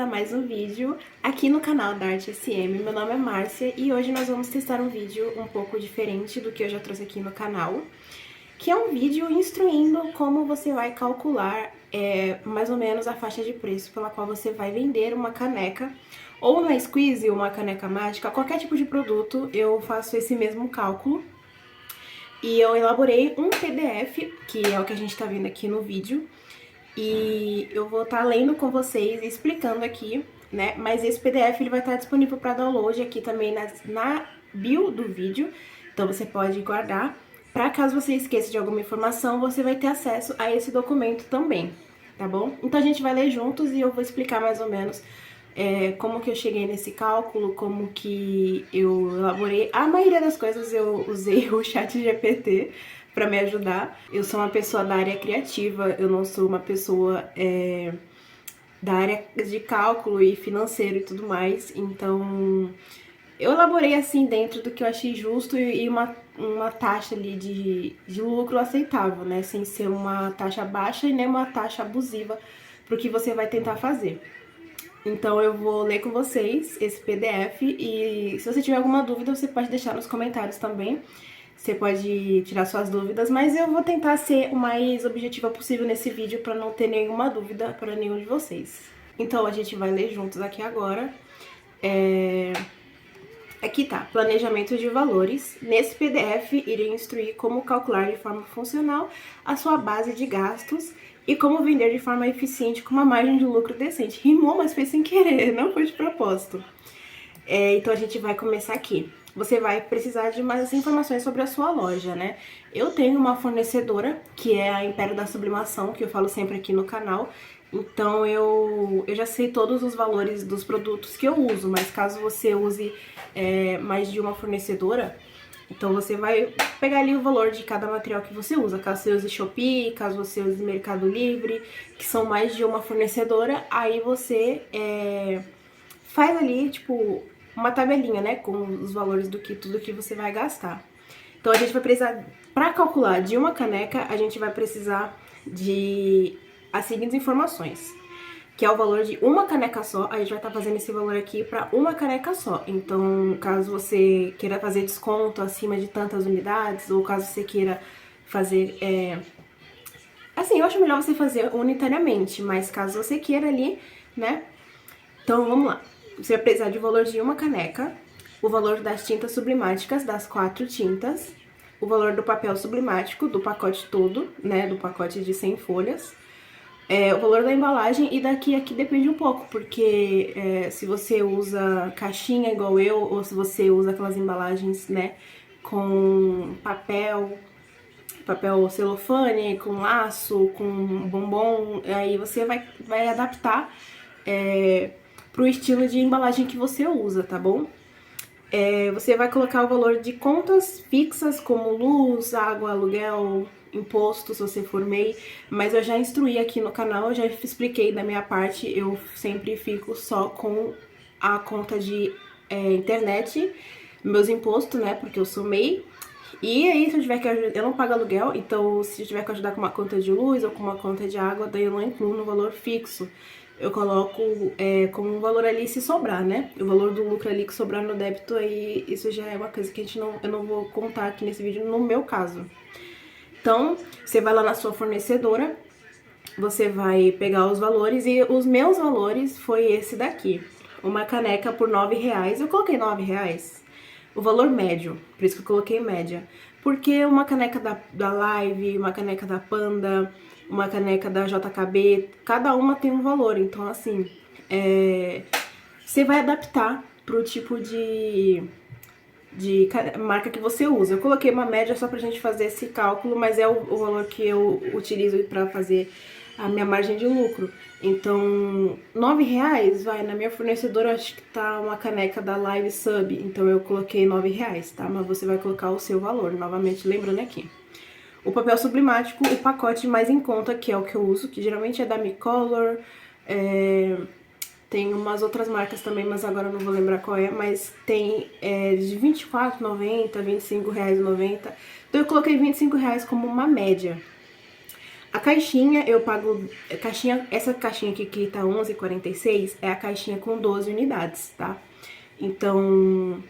a mais um vídeo aqui no canal da Arte SM. Meu nome é Márcia e hoje nós vamos testar um vídeo um pouco diferente do que eu já trouxe aqui no canal, que é um vídeo instruindo como você vai calcular mais ou menos a faixa de preço pela qual você vai vender uma caneca, ou uma squeeze, uma caneca mágica, qualquer tipo de produto. Eu faço esse mesmo cálculo e eu elaborei um PDF, que é o que a gente tá vendo aqui no vídeo. E eu vou estar lendo com vocês e explicando aqui, né? Mas esse PDF ele vai estar disponível para download aqui também na bio do vídeo. Então você pode guardar. Para caso você esqueça de alguma informação, você vai ter acesso a esse documento também, tá bom? Então a gente vai ler juntos e eu vou explicar mais ou menos como que eu cheguei nesse cálculo, como que eu elaborei. A maioria das coisas eu usei o ChatGPT para me ajudar. Eu sou uma pessoa da área criativa, eu não sou uma pessoa da área de cálculo e financeiro e tudo mais, então eu elaborei assim dentro do que eu achei justo e uma taxa ali de lucro aceitável, né? Sem ser uma taxa baixa e nem uma taxa abusiva pro que você vai tentar fazer. Então eu vou ler com vocês esse PDF e se você tiver alguma dúvida você pode deixar nos comentários também. Você pode tirar suas dúvidas, mas eu vou tentar ser o mais objetiva possível nesse vídeo para não ter nenhuma dúvida para nenhum de vocês. Então a gente vai ler juntos aqui agora. Aqui tá, planejamento de valores. Nesse PDF, irei instruir como calcular de forma funcional a sua base de gastos e como vender de forma eficiente com uma margem de lucro decente. Rimou, mas foi sem querer, não foi de propósito. Então a gente vai começar aqui. Você vai precisar de mais informações sobre a sua loja, né? Eu tenho uma fornecedora, que é a Império da Sublimação, que eu falo sempre aqui no canal. Então eu já sei todos os valores dos produtos que eu uso, mas caso você use mais de uma fornecedora, então você vai pegar ali o valor de cada material que você usa. Caso você use Shopee, caso você use Mercado Livre, que são mais de uma fornecedora, aí você faz ali, tipo, uma tabelinha, né, com os valores do que tudo que você vai gastar. Então a gente vai precisar, para calcular de uma caneca, a gente vai precisar de as seguintes informações, que é o valor de uma caneca só. A gente vai estar fazendo esse valor aqui para uma caneca só. Então, caso você queira fazer desconto acima de tantas unidades, ou caso você queira fazer assim, eu acho melhor você fazer unitariamente, mas caso você queira ali, né? Então vamos lá. Você vai precisar de valor de uma caneca, o valor das tintas sublimáticas, das 4 tintas, o valor do papel sublimático, do pacote todo, né, do pacote de 100 folhas, o valor da embalagem, e daqui aqui depende um pouco, porque se você usa caixinha igual eu, ou se você usa aquelas embalagens, né, com papel celofane, com laço, com bombom, aí você vai adaptar pro estilo de embalagem que você usa, tá bom? Você vai colocar o valor de contas fixas, como luz, água, aluguel, imposto, se você for MEI, mas eu já instruí aqui no canal, eu já expliquei da minha parte, eu sempre fico só com a conta de internet, meus impostos, né, porque eu sou MEI. E aí, se eu tiver que ajudar, eu não pago aluguel, então se eu tiver que ajudar com uma conta de luz ou com uma conta de água, daí eu não incluo no valor fixo. Eu coloco como um valor ali se sobrar, né? O valor do lucro ali que sobrar no débito, aí isso já é uma coisa que eu não vou contar aqui nesse vídeo, no meu caso. Então, você vai lá na sua fornecedora, você vai pegar os valores, e os meus valores foi esse daqui. Uma caneca por R$9, eu coloquei R$9. O valor médio, por isso que eu coloquei média. Porque uma caneca da Live, uma caneca da Panda, uma caneca da JKB, cada uma tem um valor. Então, assim, você vai adaptar pro tipo de marca que você usa. Eu coloquei uma média só pra gente fazer esse cálculo, mas é o valor que eu utilizo pra fazer a minha margem de lucro. Então, R$9, vai, na minha fornecedora eu acho que tá uma caneca da Live Sub, então eu coloquei R$9, tá? Mas você vai colocar o seu valor, novamente lembrando aqui. O papel sublimático, o pacote mais em conta, que é o que eu uso, que geralmente é da MiColor, tem umas outras marcas também, mas agora eu não vou lembrar qual é, mas tem de R$24,90, R$25,90, então eu coloquei R$25 como uma média. A caixinha eu pago, essa caixinha aqui que tá 11,46 é a caixinha com 12 unidades, tá? Então,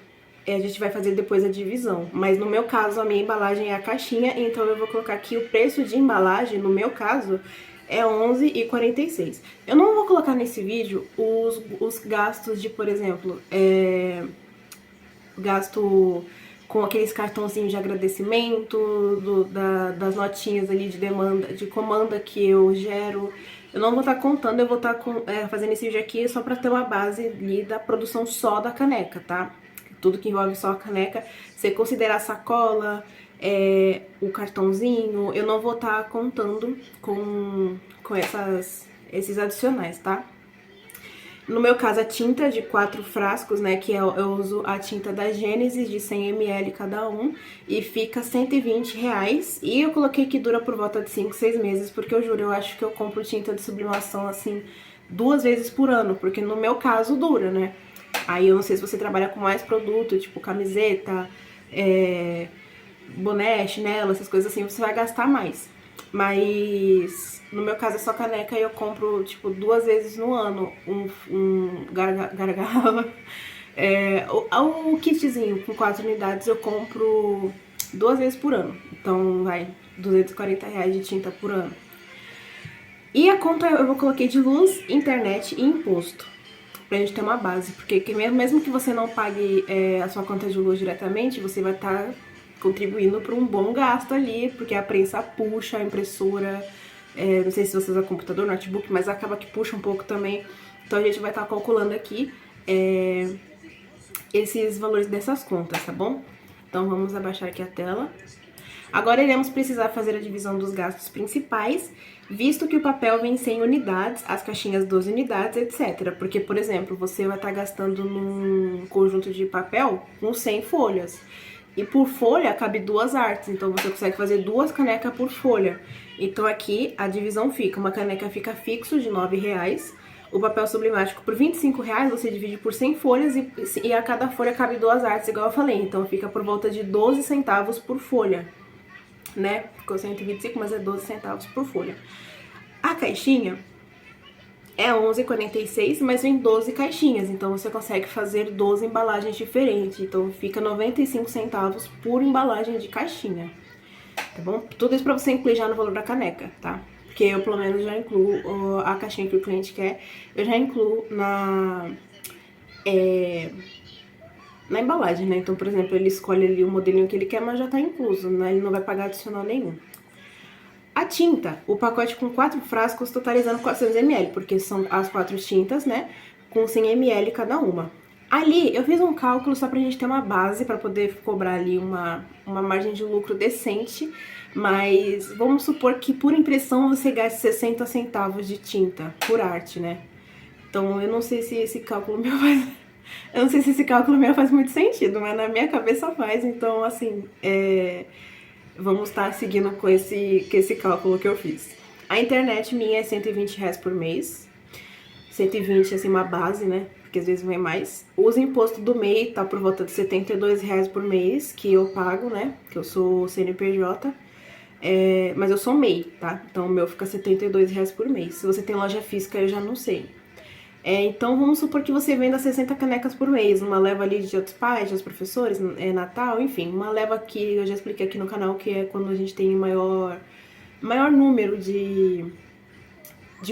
a gente vai fazer depois a divisão. Mas no meu caso, a minha embalagem é a caixinha, então eu vou colocar aqui o preço de embalagem, no meu caso, é 11,46. Eu não vou colocar nesse vídeo os gastos de, por exemplo, gasto com aqueles cartãozinhos de agradecimento, das notinhas ali de demanda, de comanda que eu gero. Eu não vou estar contando, eu vou estar fazendo esse vídeo aqui só para ter uma base ali da produção só da caneca, tá? Tudo que envolve só a caneca, você considerar a sacola, o cartãozinho, eu não vou estar contando com esses adicionais, tá? No meu caso, a tinta de 4 frascos, né, que eu uso a tinta da Gênesis de 100 ml cada um, e fica R$120. E eu coloquei que dura por volta de 5, 6 meses, porque eu juro, eu acho que eu compro tinta de sublimação, assim, 2 vezes por ano, porque no meu caso dura, né? Aí eu não sei se você trabalha com mais produto, tipo camiseta, boné, chinelo, essas coisas assim, você vai gastar mais. Mas no meu caso é só caneca e eu compro, tipo, 2 vezes no ano um gargalo. O kitzinho com 4 unidades eu compro 2 vezes por ano. Então vai R$240 de tinta por ano. E a conta eu coloquei de luz, internet e imposto, pra gente ter uma base. Porque mesmo que você não pague a sua conta de luz diretamente, você vai estar contribuindo para um bom gasto ali, porque a prensa puxa, a impressora, não sei se você usa computador, notebook, mas acaba que puxa um pouco também. Então a gente vai estar calculando aqui esses valores dessas contas, tá bom? Então vamos abaixar aqui a tela. Agora iremos precisar fazer a divisão dos gastos principais, visto que o papel vem 100 unidades, as caixinhas 12 unidades, etc. Porque, por exemplo, você vai estar gastando num conjunto de papel com 100 folhas. E por folha cabe 2 artes, então você consegue fazer 2 canecas por folha. Então aqui a divisão fica, uma caneca fica fixo de R$9, o papel sublimático por R$25 você divide por 100 folhas e a cada folha cabe 2 artes, igual eu falei. Então fica por volta de 12 centavos por folha, né? Ficou 125, mas é 12 centavos por folha. A caixinha é 11,46, mas vem 12 caixinhas, então você consegue fazer 12 embalagens diferentes. Então fica 95 centavos por embalagem de caixinha, tá bom? Tudo isso pra você incluir já no valor da caneca, tá? Porque eu, pelo menos, já incluo a caixinha que o cliente quer, eu já incluo na embalagem, né? Então, por exemplo, ele escolhe ali o modelinho que ele quer, mas já tá incluso, né? Ele não vai pagar adicional nenhum. A tinta, o pacote com 4 frascos totalizando 400 ml, porque são as 4 tintas, né, com 100 ml cada uma. Ali, eu fiz um cálculo só pra gente ter uma base, pra poder cobrar ali uma margem de lucro decente, mas vamos supor que por impressão você gaste 60 centavos de tinta por arte, né? Então, eu não sei se esse cálculo meu faz... Eu não sei se esse cálculo meu faz muito sentido, mas na minha cabeça faz, então, assim, vamos estar seguindo com esse cálculo que eu fiz. A internet minha é R$120 por mês. 120, assim, uma base, né? Porque às vezes vem mais. Os impostos do MEI tá por volta de R$72 por mês, que eu pago, né? Que eu sou CNPJ. Mas eu sou MEI, tá? Então o meu fica R$72 por mês. Se você tem loja física, eu já não sei. Então vamos supor que você venda 60 canecas por mês, uma leva ali de outros pais, de outros professores, Natal, enfim, uma leva que eu já expliquei aqui no canal, que é quando a gente tem maior número de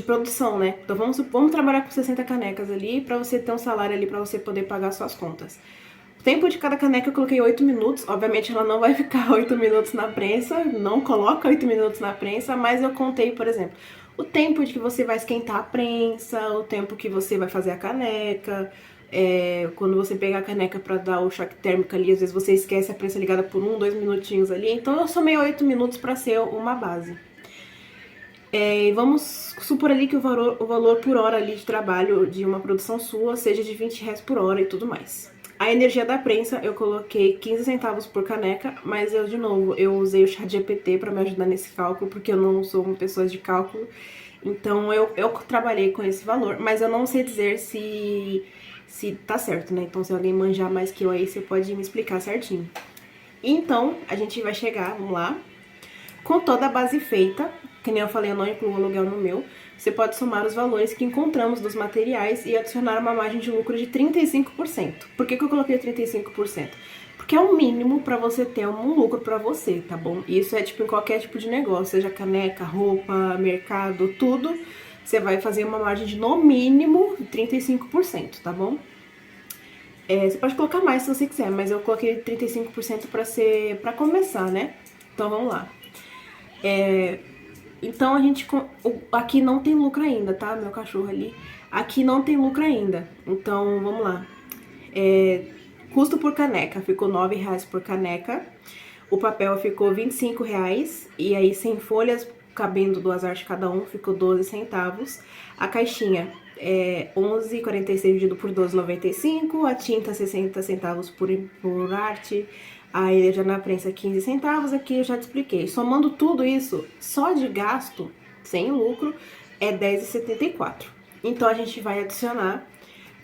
produção, né? Então vamos trabalhar com 60 canecas ali pra você ter um salário ali pra você poder pagar suas contas. O tempo de cada caneca eu coloquei 8 minutos, obviamente ela não vai ficar 8 minutos na prensa, não coloca 8 minutos na prensa, mas eu contei, por exemplo, o tempo de que você vai esquentar a prensa, o tempo que você vai fazer a caneca, quando você pegar a caneca pra dar o choque térmico ali, às vezes você esquece a prensa ligada por 1, 2 minutinhos ali, então eu somei 8 minutos pra ser uma base. Vamos supor ali que o valor por hora ali de trabalho de uma produção sua seja de R$20 por hora e tudo mais. A energia da prensa eu coloquei 15 centavos por caneca, mas de novo, eu usei o ChatGPT para me ajudar nesse cálculo, porque eu não sou uma pessoa de cálculo. Então eu trabalhei com esse valor, mas eu não sei dizer se tá certo, né? Então se alguém manjar mais que eu aí, você pode me explicar certinho. Então, a gente vai chegar, vamos lá, com toda a base feita, que nem eu falei, eu não incluo aluguel no meu, você pode somar os valores que encontramos dos materiais e adicionar uma margem de lucro de 35%. Por que eu coloquei 35%? Porque é o mínimo para você ter um lucro para você, tá bom? Isso é tipo em qualquer tipo de negócio, seja caneca, roupa, mercado, tudo, você vai fazer uma margem de no mínimo 35%, tá bom? Você pode colocar mais se você quiser, mas eu coloquei 35% para começar, né? Então vamos lá. Então a gente aqui não tem lucro ainda, tá? Meu cachorro ali. Aqui não tem lucro ainda. Então vamos lá. Custo por caneca ficou R$9 por caneca. O papel ficou R$25. E aí, sem folhas, cabendo 2 artes cada um, ficou 12 centavos. A caixinha é 11,46 dividido por 12,95. A tinta, 60 centavos por arte. A ilha na prensa, 15 centavos. Aqui eu já te expliquei. Somando tudo isso, só de gasto, sem lucro, é R$10,74. Então a gente vai adicionar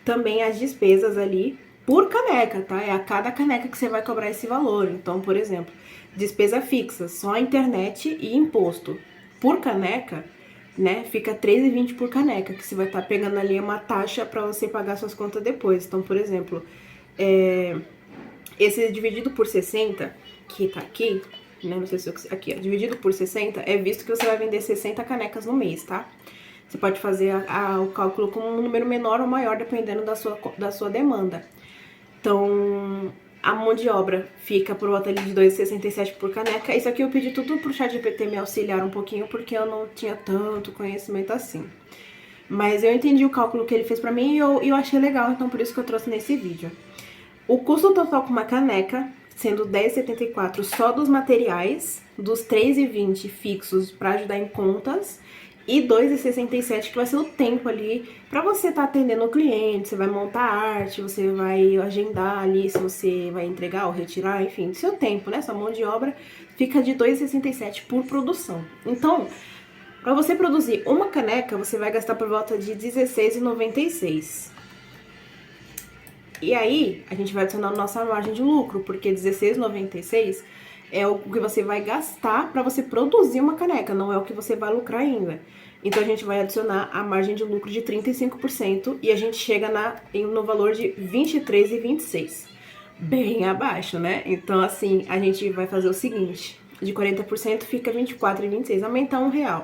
também as despesas ali por caneca, tá? É a cada caneca que você vai cobrar esse valor. Então, por exemplo, despesa fixa, só a internet e imposto. Por caneca, né, fica R$3,20 por caneca, que você vai estar pegando ali uma taxa para você pagar suas contas depois. Então, por exemplo, esse dividido por 60, que tá aqui, né, não sei se eu... Aqui, ó, dividido por 60, é visto que você vai vender 60 canecas no mês, tá? Você pode fazer o cálculo com um número menor ou maior, dependendo da sua demanda. Então, a mão de obra fica por volta de R$2,67 por caneca. Isso aqui eu pedi tudo pro ChatGPT me auxiliar um pouquinho, porque eu não tinha tanto conhecimento assim. Mas eu entendi o cálculo que ele fez pra mim e eu achei legal, então por isso que eu trouxe nesse vídeo. O custo total com uma caneca, sendo R$10,74 só dos materiais, dos R$3,20 fixos pra ajudar em contas, e R$2,67 que vai ser o tempo ali pra você estar atendendo o cliente, você vai montar arte, você vai agendar ali se você vai entregar ou retirar, enfim, seu tempo, né? Sua mão de obra fica de R$2,67 por produção. Então, pra você produzir uma caneca, você vai gastar por volta de R$16,96. E aí, a gente vai adicionar a nossa margem de lucro, porque R$16,96 é o que você vai gastar para você produzir uma caneca, não é o que você vai lucrar ainda. Então, a gente vai adicionar a margem de lucro de 35% e a gente chega no valor de R$23,26. Bem abaixo, né? Então, assim, a gente vai fazer o seguinte, de 40% fica R$24,26, aumentar R$1.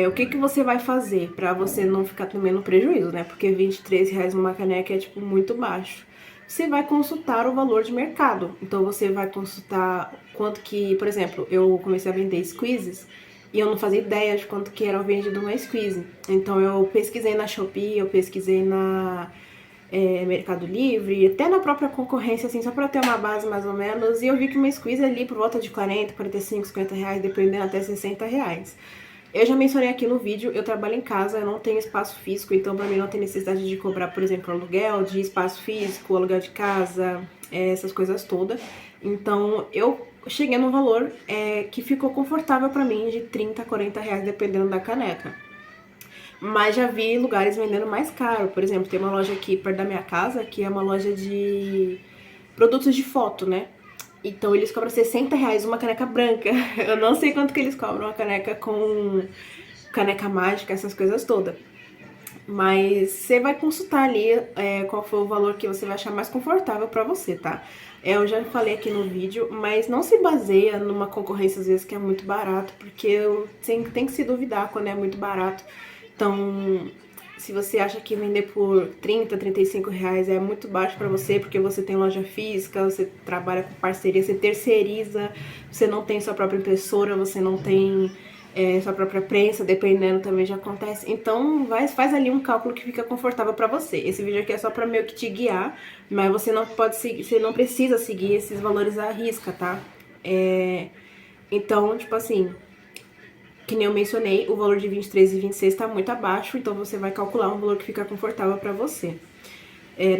O que você vai fazer pra você não ficar tomando prejuízo, né? Porque R$23 numa caneca é, tipo, muito baixo. Você vai consultar o valor de mercado. Então, você vai consultar quanto que... Por exemplo, eu comecei a vender squeezes e eu não fazia ideia de quanto que era vendido uma squeeze. Então, eu pesquisei na Shopee, eu pesquisei na Mercado Livre, até na própria concorrência, assim, só pra ter uma base mais ou menos. E eu vi que uma squeeze ali por volta de 40, 45, 50 reais, dependendo até 60 reais. Eu já mencionei aqui no vídeo, eu trabalho em casa, eu não tenho espaço físico, então pra mim não tem necessidade de cobrar, por exemplo, aluguel de espaço físico, aluguel de casa, essas coisas todas. Então eu cheguei num valor que ficou confortável pra mim, de 30, 40 reais, dependendo da caneca. Mas já vi lugares vendendo mais caro, por exemplo, tem uma loja aqui perto da minha casa, que é uma loja de produtos de foto, né? Então eles cobram R$60 uma caneca branca. Eu não sei quanto que eles cobram uma caneca com caneca mágica, essas coisas todas. Mas você vai consultar ali qual foi o valor que você vai achar mais confortável pra você, tá? Eu já falei aqui no vídeo, mas não se baseia numa concorrência às vezes que é muito barato, porque tem que se duvidar quando é muito barato. Então, se você acha que vender por 30, 35 reais é muito baixo pra você, porque você tem loja física, você trabalha com parceria, você terceiriza, você não tem sua própria impressora, você não tem sua própria prensa, dependendo também já acontece. Então, faz ali um cálculo que fica confortável pra você. Esse vídeo aqui é só pra meio que te guiar, mas você não pode seguir, você não precisa seguir esses valores à risca, tá? Então, tipo assim... Que nem eu mencionei, o valor de R$23,26 tá muito abaixo, então você vai calcular um valor que fica confortável pra você.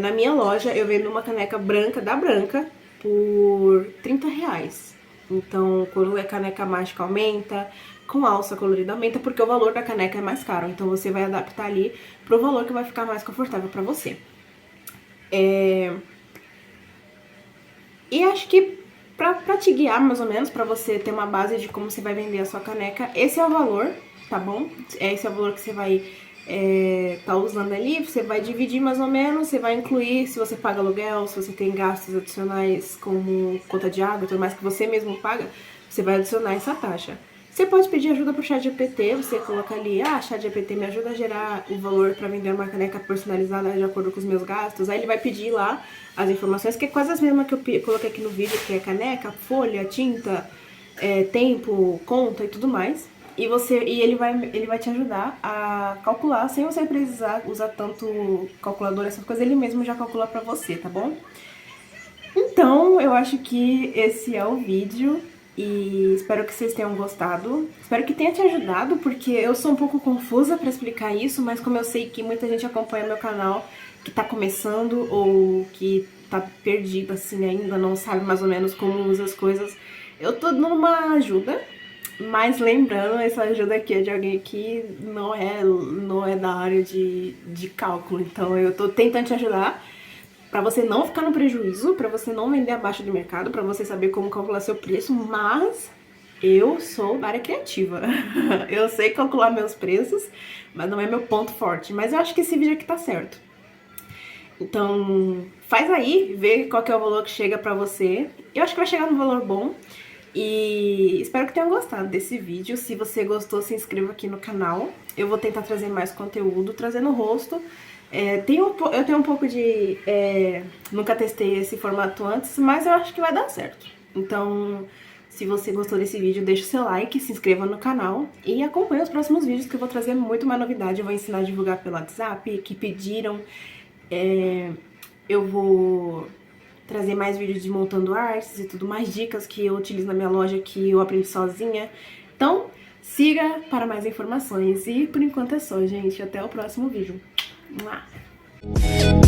Na minha loja, eu vendo uma caneca branca da Branca por R$30. Então, quando é caneca mágica, aumenta, com alça colorida aumenta, porque o valor da caneca é mais caro. Então, você vai adaptar ali pro valor que vai ficar mais confortável pra você. E acho que pra te guiar mais ou menos, pra você ter uma base de como você vai vender a sua caneca, esse é o valor, tá bom? Esse é o valor que você vai tá usando ali, você vai dividir mais ou menos, você vai incluir se você paga aluguel, se você tem gastos adicionais como conta de água e tudo mais que você mesmo paga, você vai adicionar essa taxa. Você pode pedir ajuda pro ChatGPT, você coloca ali, ChatGPT me ajuda a gerar o valor para vender uma caneca personalizada de acordo com os meus gastos. Aí ele vai pedir lá as informações, que é quase as mesmas que eu coloquei aqui no vídeo, que é caneca, folha, tinta, tempo, conta e tudo mais. E ele vai te ajudar a calcular sem você precisar usar tanto calculador, essas coisas, ele mesmo já calcula pra você, tá bom? Então, eu acho que esse é o vídeo e espero que vocês tenham gostado. Espero que tenha te ajudado, porque eu sou um pouco confusa pra explicar isso, mas como eu sei que muita gente acompanha meu canal que tá começando ou que tá perdido assim ainda, não sabe mais ou menos como usa as coisas, eu tô dando uma ajuda. Mas lembrando, essa ajuda aqui é de alguém que não é da área de cálculo. Então eu tô tentando te ajudar pra você não ficar no prejuízo, pra você não vender abaixo do mercado, pra você saber como calcular seu preço, mas eu sou da área criativa. Eu sei calcular meus preços, mas não é meu ponto forte. Mas eu acho que esse vídeo aqui tá certo. Então, faz aí, vê qual que é o valor que chega pra você. Eu acho que vai chegar num valor bom. E espero que tenham gostado desse vídeo. Se você gostou, se inscreva aqui no canal. Eu vou tentar trazer mais conteúdo, trazendo o rosto. Eu tenho um pouco de... nunca testei esse formato antes, mas eu acho que vai dar certo. Então, se você gostou desse vídeo, deixa o seu like, se inscreva no canal e acompanhe os próximos vídeos que eu vou trazer muito mais novidade. Eu vou ensinar a divulgar pelo WhatsApp, que pediram. Eu vou trazer mais vídeos de montando artes e tudo mais, dicas que eu utilizo na minha loja que eu aprendi sozinha. Então, siga para mais informações. E por enquanto é só, gente. Até o próximo vídeo. Mua!